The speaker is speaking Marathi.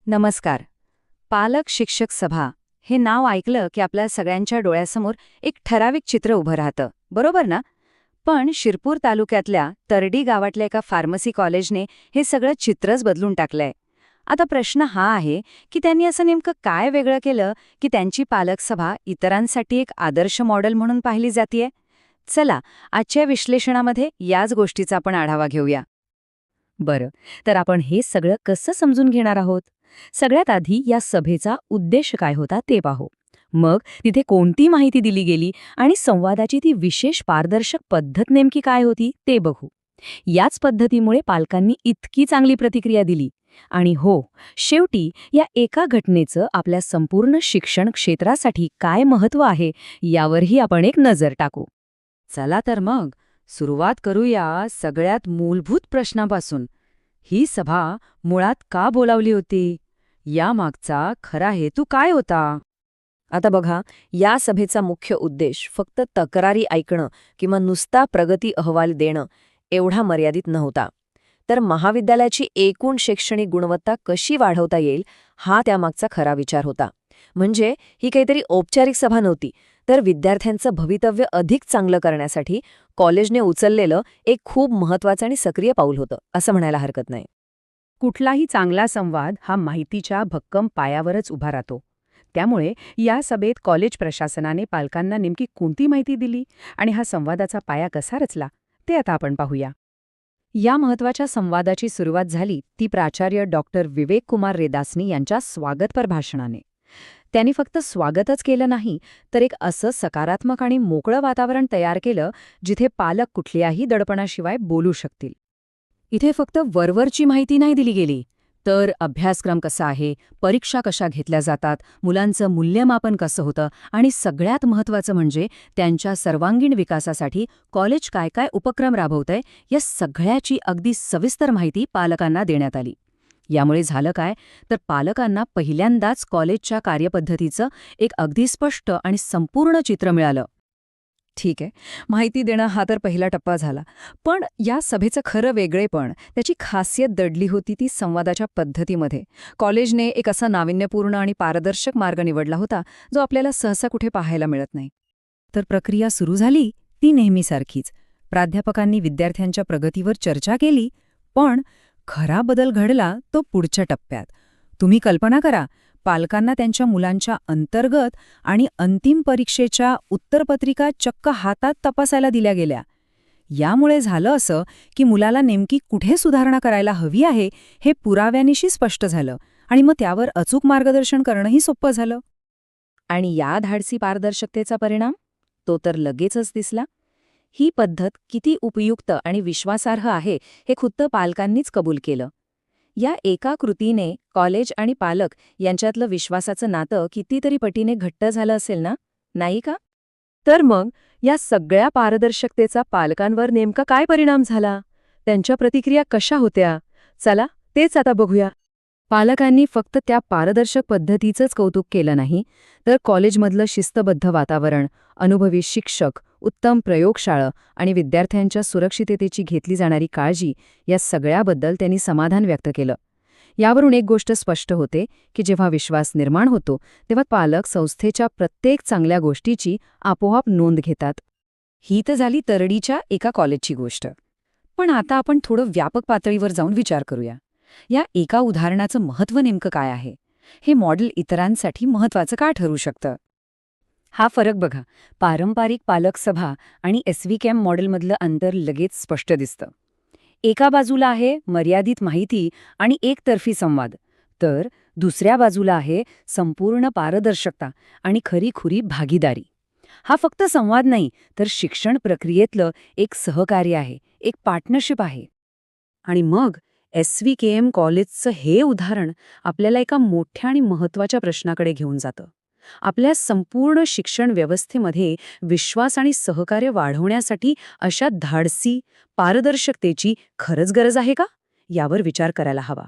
नमस्कार. पालक शिक्षक सभा हे नाव ऐकलं की आपल्या सगळ्यांच्या डोळ्यासमोर एक ठराविक चित्र उभं राहतं, बरोबर ना? पण शिरपूर तालुक्यातल्या तरडी गावातल्या एका फार्मसी कॉलेजने हे सगळं चित्रच बदलून टाकलंय. आता प्रश्न हा आहे की त्यांनी असं नेमकं काय वेगळं केलं की त्यांची पालक सभा इतरांसाठी एक आदर्श मॉडेल म्हणून पाहिली जातीये? चला, आजच्या विश्लेषणामध्ये याच गोष्टीचा आपण आढावा घेऊया. बरं, तर आपण हे सगळं कसं समजून घेणार आहोत? सगळ्यात आधी या सभेचा उद्देश काय होता ते पाहू. मग तिथे कोणती माहिती दिली गेली आणि संवादाची ती विशेष पारदर्शक पद्धत नेमकी काय होती ते बघू. याच पद्धतीमुळे पालकांनी इतकी चांगली प्रतिक्रिया दिली. आणि हो, शेवटी या एका घटनेचं आपल्या संपूर्ण शिक्षण क्षेत्रासाठी काय महत्त्व आहे यावरही आपण एक नजर टाकू. चला तर मग सुरुवात करूया सगळ्यात मूलभूत प्रश्नापासून. ही सभा मुळात का बोलावली होती? यामागचा खरा हेतू काय होता? आता बघा, या सभेचा मुख्य उद्देश फक्त तक्रारी ऐकणं किंवा नुसता प्रगती अहवाल देणं एवढा मर्यादित नव्हता. तर महाविद्यालयाची एकूण शैक्षणिक गुणवत्ता कशी वाढवता येईल हा त्यामागचा खरा विचार होता. म्हणजे ही काहीतरी औपचारिक सभा नव्हती, तर विद्यार्थ्यांचं भवितव्य अधिक चांगलं करण्यासाठी कॉलेजने उचललेलं एक खूप महत्त्वाचं आणि सक्रिय पाऊल होतं, असं म्हणायला हरकत नाही. कुठलाही चांगला संवाद हा माहितीच्या भक्कम पायावरच उभा राहतो. त्यामुळे या सभेत कॉलेज प्रशासनाने पालकांना नेमकी कोणती माहिती दिली आणि हा संवादाचा पाया कसा रचला ते आता आपण पाहूया. या महत्वाच्या संवादाची सुरुवात झाली ती प्राचार्य डॉक्टर विवेक कुमार रेदासनी यांच्या स्वागतपर भाषणाने. त्यांनी फक्त स्वागतच केलं नाही, तर एक असं सकारात्मक आणि मोकळं वातावरण तयार केलं जिथे पालक कुठल्याही दडपणाशिवाय बोलू शकतील. इथे फक्त वरवरची माहिती नाही दिली गेली, तर अभ्यासक्रम कसा आहे, परीक्षा कशा घेतल्या जातात, मुलांचं मूल्यमापन कसं होतं आणि सगळ्यात महत्त्वाचं म्हणजे त्यांच्या सर्वांगीण विकासासाठी कॉलेज काय काय उपक्रम राबवतंय या सगळ्याची अगदी सविस्तर माहिती पालकांना देण्यात आली. यामुळे झालं काय, तर पालकांना पहिल्यांदाच कॉलेजच्या कार्यपद्धतीचं एक अगदी स्पष्ट आणि संपूर्ण चित्र मिळालं. ठीक आहे, माहिती देणं हा तर पहिला टप्पा झाला. पण या सभेचं खरं वेगळेपण, त्याची खासियत दडली होती ती संवादाच्या पद्धतीमध्ये. कॉलेजने एक असा नाविन्यपूर्ण आणि पारदर्शक मार्ग निवडला होता जो आपल्याला सहसा कुठे पाहायला मिळत नाही. तर प्रक्रिया सुरू झाली ती नेहमीसारखीच. प्राध्यापकांनी विद्यार्थ्यांच्या प्रगतीवर चर्चा केली, पण खरा बदल घडला तो पुढच्या टप्प्यात. तुम्ही कल्पना करा, पालकांना त्यांच्या मुलांच्या अंतर्गत आणि अंतिम परीक्षेच्या उत्तरपत्रिका चक्क हातात तपासायला दिल्या गेल्या. यामुळे झालं असं की मुलाला नेमकी कुठे सुधारणा करायला हवी आहे हे पुराव्यानिशी स्पष्ट झालं आणि मग त्यावर अचूक मार्गदर्शन करणंही सोपं झालं. आणि या धाडसी पारदर्शकतेचा परिणाम तो तर लगेचच दिसला. ही पद्धत किती उपयुक्त आणि विश्वासार्ह आहे हे खुद्द पालकांनीच कबूल केलं. या एका कृतीने कॉलेज आणि पालक यांच्यातलं विश्वासाचं नातं कितीतरी पटीने घट्ट झालं असेल ना, नाही का? तर मग या सगळ्या पारदर्शकतेचा पालकांवर नेमका काय परिणाम झाला? त्यांच्या प्रतिक्रिया कशा होत्या? चला तेच आता बघूया. पालकांनी फक्त त्या पारदर्शक पद्धतीचंच कौतुक केलं नाही, तर कॉलेजमधलं शिस्तबद्ध वातावरण, अनुभवी शिक्षक, उत्तम प्रयोगशाळा आणि विद्यार्थ्यांच्या सुरक्षिततेची घेतली जाणारी काळजी या सगळ्याबद्दल त्यांनी समाधान व्यक्त केलं. यावरून एक गोष्ट स्पष्ट होते की जेव्हा विश्वास निर्माण होतो तेव्हा पालक संस्थेच्या प्रत्येक चांगल्या गोष्टीची आपोआप नोंद घेतात. ही तर झाली तरडीच्या एका कॉलेजची गोष्ट. पण आता आपण थोडं व्यापक पातळीवर जाऊन विचार करूया. या एका उदाहरणाचं महत्त्व नेमकं काय आहे? हे मॉडेल इतरांसाठी महत्त्वाचं का ठरू शकतं? हा फरक बघा, पारंपरिक पालक सभा आणि एसव्हीकॅम मॉडेलमधलं अंतर लगेच स्पष्ट दिसतं. एका बाजूला आहे मर्यादित माहिती आणि एकतर्फी संवाद, तर दुसऱ्या बाजूला आहे संपूर्ण पारदर्शकता आणि खरीखुरी भागीदारी. हा फक्त संवाद नाही, तर शिक्षण प्रक्रियेतलं एक सहकार्य आहे, एक पार्टनरशिप आहे. आणि मग एसव्हीकेएम कॉलेजचं हे उदाहरण आपल्याला एका मोठ्या आणि महत्त्वाच्या प्रश्नाकडे घेऊन जातं. आपल्या संपूर्ण शिक्षण व्यवस्थेमध्ये विश्वास आणि सहकार्य वाढवण्यासाठी अशा धाडसी पारदर्शकतेची खरंच गरज आहे का? यावर विचार करायला हवा.